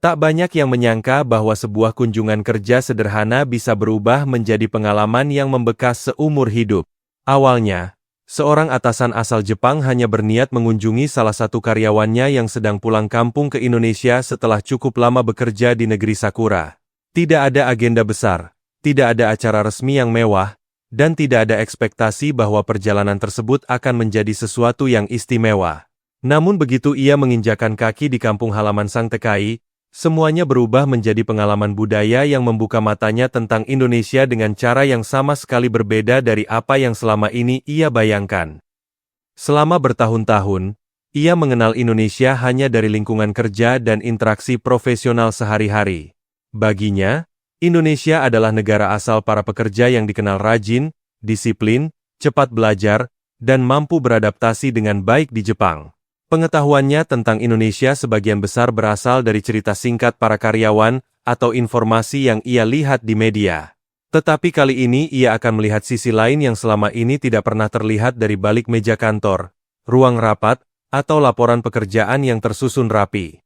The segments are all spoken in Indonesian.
Tak banyak yang menyangka bahwa sebuah kunjungan kerja sederhana bisa berubah menjadi pengalaman yang membekas seumur hidup. Awalnya, seorang atasan asal Jepang hanya berniat mengunjungi salah satu karyawannya yang sedang pulang kampung ke Indonesia setelah cukup lama bekerja di negeri Sakura. Tidak ada agenda besar, tidak ada acara resmi yang mewah, dan tidak ada ekspektasi bahwa perjalanan tersebut akan menjadi sesuatu yang istimewa. Namun begitu ia menginjakan kaki di kampung halaman sang TKI, semuanya berubah menjadi pengalaman budaya yang membuka matanya tentang Indonesia dengan cara yang sama sekali berbeda dari apa yang selama ini ia bayangkan. Selama bertahun-tahun, ia mengenal Indonesia hanya dari lingkungan kerja dan interaksi profesional sehari-hari. Baginya, Indonesia adalah negara asal para pekerja yang dikenal rajin, disiplin, cepat belajar, dan mampu beradaptasi dengan baik di Jepang. Pengetahuannya tentang Indonesia sebagian besar berasal dari cerita singkat para karyawan atau informasi yang ia lihat di media. Tetapi kali ini ia akan melihat sisi lain yang selama ini tidak pernah terlihat dari balik meja kantor, ruang rapat, atau laporan pekerjaan yang tersusun rapi.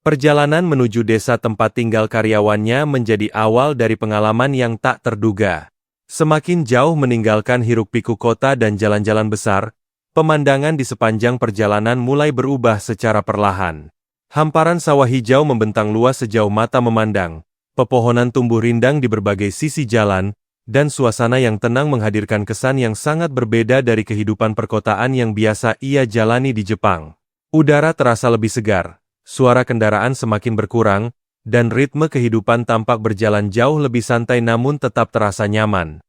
Perjalanan menuju desa tempat tinggal karyawannya menjadi awal dari pengalaman yang tak terduga. Semakin jauh meninggalkan hiruk-pikuk kota dan jalan-jalan besar, pemandangan di sepanjang perjalanan mulai berubah secara perlahan. Hamparan sawah hijau membentang luas sejauh mata memandang, pepohonan tumbuh rindang di berbagai sisi jalan, dan suasana yang tenang menghadirkan kesan yang sangat berbeda dari kehidupan perkotaan yang biasa ia jalani di Jepang. Udara terasa lebih segar, suara kendaraan semakin berkurang, dan ritme kehidupan tampak berjalan jauh lebih santai namun tetap terasa nyaman.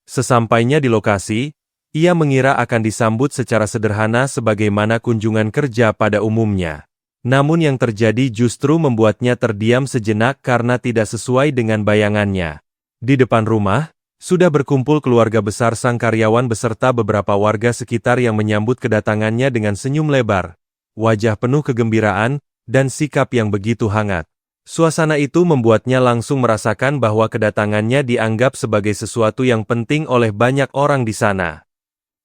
Sesampainya di lokasi, ia mengira akan disambut secara sederhana sebagaimana kunjungan kerja pada umumnya. Namun yang terjadi justru membuatnya terdiam sejenak karena tidak sesuai dengan bayangannya. Di depan rumah, sudah berkumpul keluarga besar sang karyawan beserta beberapa warga sekitar yang menyambut kedatangannya dengan senyum lebar, wajah penuh kegembiraan, dan sikap yang begitu hangat. Suasana itu membuatnya langsung merasakan bahwa kedatangannya dianggap sebagai sesuatu yang penting oleh banyak orang di sana.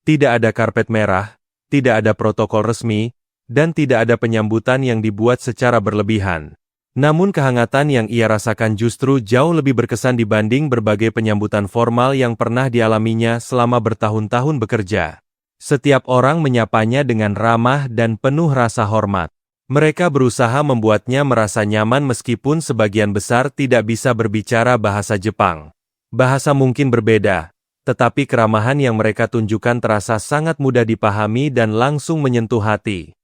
Tidak ada karpet merah, tidak ada protokol resmi, dan tidak ada penyambutan yang dibuat secara berlebihan. Namun kehangatan yang ia rasakan justru jauh lebih berkesan dibanding berbagai penyambutan formal yang pernah dialaminya selama bertahun-tahun bekerja. Setiap orang menyapanya dengan ramah dan penuh rasa hormat. Mereka berusaha membuatnya merasa nyaman meskipun sebagian besar tidak bisa berbicara bahasa Jepang. Bahasa mungkin berbeda, tetapi keramahan yang mereka tunjukkan terasa sangat mudah dipahami dan langsung menyentuh hati.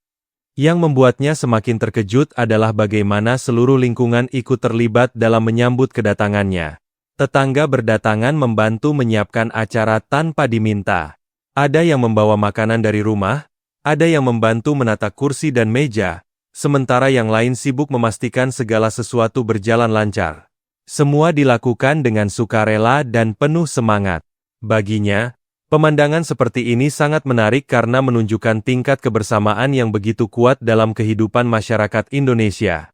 Yang membuatnya semakin terkejut adalah bagaimana seluruh lingkungan ikut terlibat dalam menyambut kedatangannya. Tetangga berdatangan membantu menyiapkan acara tanpa diminta. Ada yang membawa makanan dari rumah, ada yang membantu menata kursi dan meja, sementara yang lain sibuk memastikan segala sesuatu berjalan lancar. Semua dilakukan dengan sukarela dan penuh semangat. Baginya, pemandangan seperti ini sangat menarik karena menunjukkan tingkat kebersamaan yang begitu kuat dalam kehidupan masyarakat Indonesia.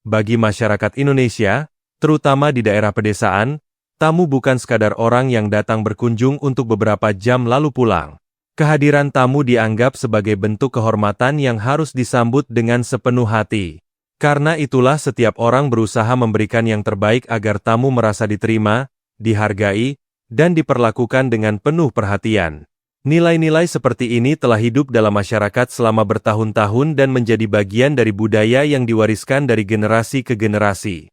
Bagi masyarakat Indonesia, terutama di daerah pedesaan, tamu bukan sekadar orang yang datang berkunjung untuk beberapa jam lalu pulang. Kehadiran tamu dianggap sebagai bentuk kehormatan yang harus disambut dengan sepenuh hati. Karena itulah setiap orang berusaha memberikan yang terbaik agar tamu merasa diterima, dihargai, dan diperlakukan dengan penuh perhatian. Nilai-nilai seperti ini telah hidup dalam masyarakat selama bertahun-tahun dan menjadi bagian dari budaya yang diwariskan dari generasi ke generasi.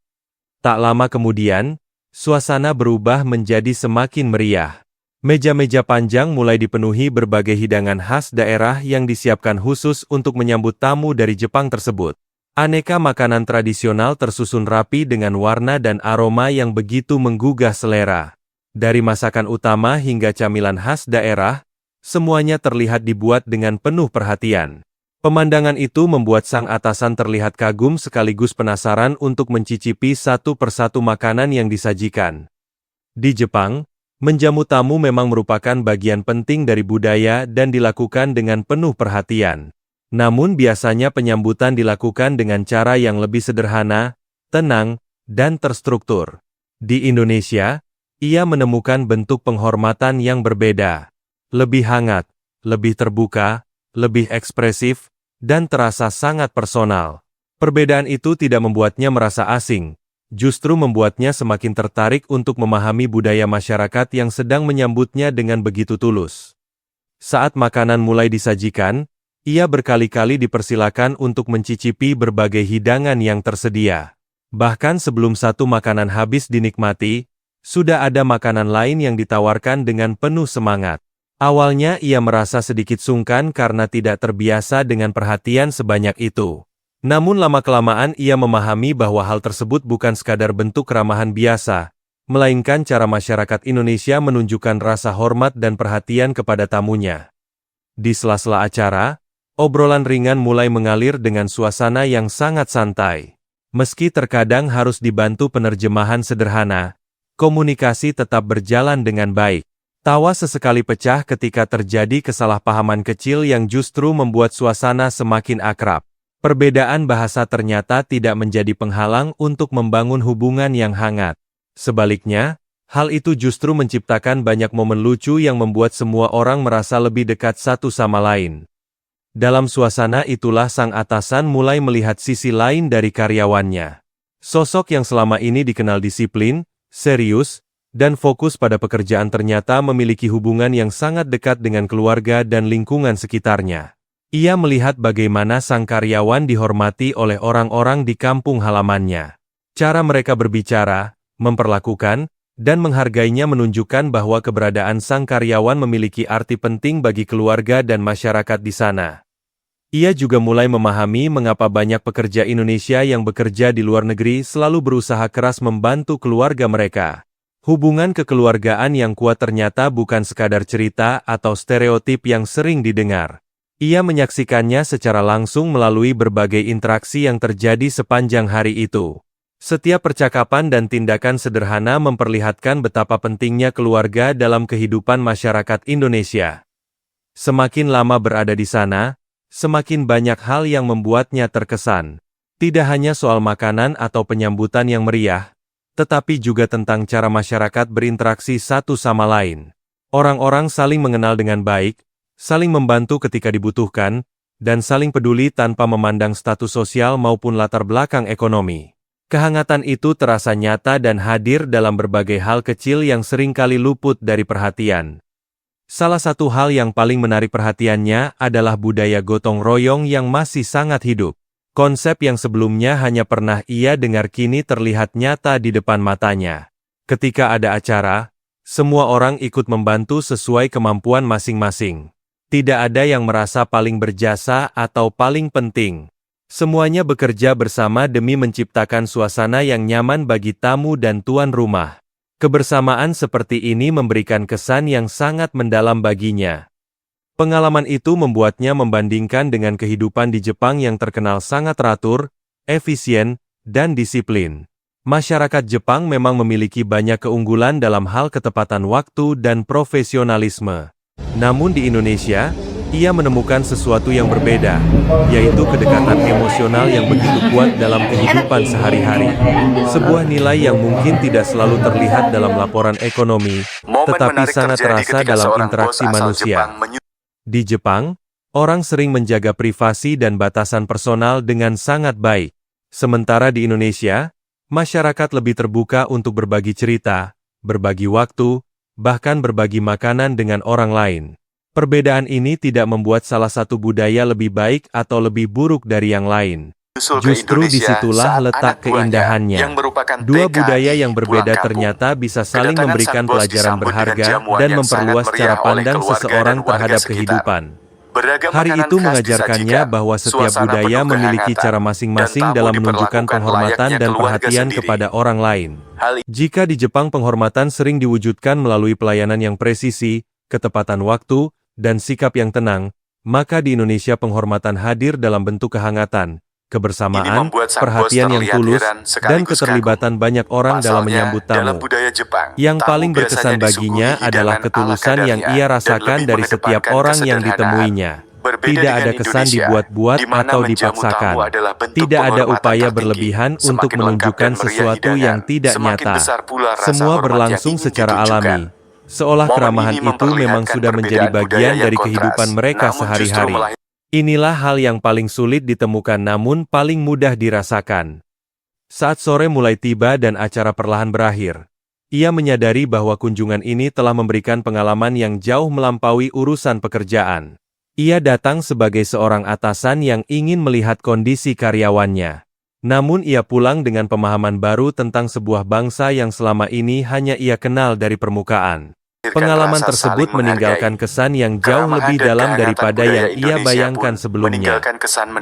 Tak lama kemudian, suasana berubah menjadi semakin meriah. Meja-meja panjang mulai dipenuhi berbagai hidangan khas daerah yang disiapkan khusus untuk menyambut tamu dari Jepang tersebut. Aneka makanan tradisional tersusun rapi dengan warna dan aroma yang begitu menggugah selera. Dari masakan utama hingga camilan khas daerah, semuanya terlihat dibuat dengan penuh perhatian. Pemandangan itu membuat sang atasan terlihat kagum sekaligus penasaran untuk mencicipi satu persatu makanan yang disajikan. Di Jepang, menjamu tamu memang merupakan bagian penting dari budaya dan dilakukan dengan penuh perhatian. Namun biasanya penyambutan dilakukan dengan cara yang lebih sederhana, tenang, dan terstruktur. Di Indonesia, ia menemukan bentuk penghormatan yang berbeda. Lebih hangat, lebih terbuka, lebih ekspresif, dan terasa sangat personal. Perbedaan itu tidak membuatnya merasa asing, justru membuatnya semakin tertarik untuk memahami budaya masyarakat yang sedang menyambutnya dengan begitu tulus. Saat makanan mulai disajikan, ia berkali-kali dipersilakan untuk mencicipi berbagai hidangan yang tersedia. Bahkan sebelum satu makanan habis dinikmati, sudah ada makanan lain yang ditawarkan dengan penuh semangat. Awalnya ia merasa sedikit sungkan karena tidak terbiasa dengan perhatian sebanyak itu. Namun lama-kelamaan ia memahami bahwa hal tersebut bukan sekadar bentuk keramahan biasa, melainkan cara masyarakat Indonesia menunjukkan rasa hormat dan perhatian kepada tamunya. Di sela-sela acara, obrolan ringan mulai mengalir dengan suasana yang sangat santai. Meski terkadang harus dibantu penerjemahan sederhana, komunikasi tetap berjalan dengan baik. Tawa sesekali pecah ketika terjadi kesalahpahaman kecil yang justru membuat suasana semakin akrab. Perbedaan bahasa ternyata tidak menjadi penghalang untuk membangun hubungan yang hangat. Sebaliknya, hal itu justru menciptakan banyak momen lucu yang membuat semua orang merasa lebih dekat satu sama lain. Dalam suasana itulah sang atasan mulai melihat sisi lain dari karyawannya. Sosok yang selama ini dikenal disiplin, serius, dan fokus pada pekerjaan ternyata memiliki hubungan yang sangat dekat dengan keluarga dan lingkungan sekitarnya. Ia melihat bagaimana sang karyawan dihormati oleh orang-orang di kampung halamannya. Cara mereka berbicara, memperlakukan, dan menghargainya menunjukkan bahwa keberadaan sang karyawan memiliki arti penting bagi keluarga dan masyarakat di sana. Ia juga mulai memahami mengapa banyak pekerja Indonesia yang bekerja di luar negeri selalu berusaha keras membantu keluarga mereka. Hubungan kekeluargaan yang kuat ternyata bukan sekadar cerita atau stereotip yang sering didengar. Ia menyaksikannya secara langsung melalui berbagai interaksi yang terjadi sepanjang hari itu. Setiap percakapan dan tindakan sederhana memperlihatkan betapa pentingnya keluarga dalam kehidupan masyarakat Indonesia. Semakin lama berada di sana, semakin banyak hal yang membuatnya terkesan. Tidak hanya soal makanan atau penyambutan yang meriah, tetapi juga tentang cara masyarakat berinteraksi satu sama lain. Orang-orang saling mengenal dengan baik, saling membantu ketika dibutuhkan, dan saling peduli tanpa memandang status sosial maupun latar belakang ekonomi. Kehangatan itu terasa nyata dan hadir dalam berbagai hal kecil yang seringkali luput dari perhatian. Salah satu hal yang paling menarik perhatiannya adalah budaya gotong royong yang masih sangat hidup. Konsep yang sebelumnya hanya pernah ia dengar kini terlihat nyata di depan matanya. Ketika ada acara, semua orang ikut membantu sesuai kemampuan masing-masing. Tidak ada yang merasa paling berjasa atau paling penting. Semuanya bekerja bersama demi menciptakan suasana yang nyaman bagi tamu dan tuan rumah. Kebersamaan seperti ini memberikan kesan yang sangat mendalam baginya. Pengalaman itu membuatnya membandingkan dengan kehidupan di Jepang yang terkenal sangat teratur, efisien, dan disiplin. Masyarakat Jepang memang memiliki banyak keunggulan dalam hal ketepatan waktu dan profesionalisme. Namun di Indonesia, ia menemukan sesuatu yang berbeda, yaitu kedekatan emosional yang begitu kuat dalam kehidupan sehari-hari. Sebuah nilai yang mungkin tidak selalu terlihat dalam laporan ekonomi, tetapi sangat terasa dalam interaksi manusia. Di Jepang, orang sering menjaga privasi dan batasan personal dengan sangat baik. Sementara di Indonesia, masyarakat lebih terbuka untuk berbagi cerita, berbagi waktu, bahkan berbagi makanan dengan orang lain. Perbedaan ini tidak membuat salah satu budaya lebih baik atau lebih buruk dari yang lain. Justru disitulah letak keindahannya. Dua budaya yang berbeda ternyata bisa saling memberikan pelajaran berharga dan memperluas cara pandang seseorang terhadap kehidupan. Hari itu mengajarkannya bahwa setiap budaya memiliki cara masing-masing dalam menunjukkan penghormatan dan perhatian kepada orang lain. Jika di Jepang penghormatan sering diwujudkan melalui pelayanan yang presisi, ketepatan waktu, dan sikap yang tenang, maka di Indonesia penghormatan hadir dalam bentuk kehangatan, kebersamaan, perhatian yang tulus, dan keterlibatan banyak orang dalam menyambut tamu. Yang paling berkesan baginya adalah ketulusan yang ia rasakan dari setiap orang yang ditemuinya. Tidak ada kesan dibuat-buat atau dipaksakan. Tidak ada upaya berlebihan untuk menunjukkan sesuatu yang tidak nyata. Semua berlangsung secara alami. Seolah keramahan itu memang sudah menjadi bagian dari kehidupan mereka sehari-hari. Inilah hal yang paling sulit ditemukan namun paling mudah dirasakan. Saat sore mulai tiba dan acara perlahan berakhir, ia menyadari bahwa kunjungan ini telah memberikan pengalaman yang jauh melampaui urusan pekerjaan. Ia datang sebagai seorang atasan yang ingin melihat kondisi karyawannya. Namun ia pulang dengan pemahaman baru tentang sebuah bangsa yang selama ini hanya ia kenal dari permukaan. Pengalaman tersebut meninggalkan kesan yang jauh lebih dalam daripada yang ia bayangkan sebelumnya.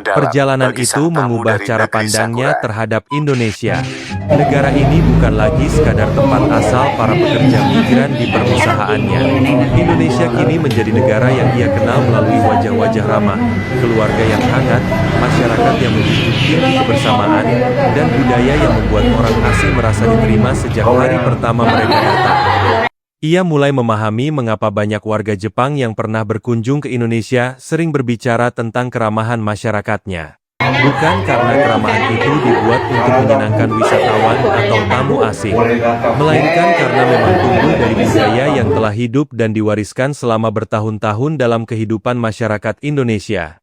Perjalanan itu mengubah cara pandangnya terhadap Indonesia. Negara ini bukan lagi sekadar tempat asal para pekerja migran di perusahaannya. Indonesia kini menjadi negara yang ia kenal melalui wajah-wajah ramah, keluarga yang hangat, masyarakat yang menjunjung tinggi kebersamaan, dan budaya yang membuat orang asing merasa diterima sejak hari pertama mereka datang. Ia mulai memahami mengapa banyak warga Jepang yang pernah berkunjung ke Indonesia sering berbicara tentang keramahan masyarakatnya. Bukan karena keramahan itu dibuat untuk menyenangkan wisatawan atau tamu asing, melainkan karena memang tumbuh dari budaya yang telah hidup dan diwariskan selama bertahun-tahun dalam kehidupan masyarakat Indonesia.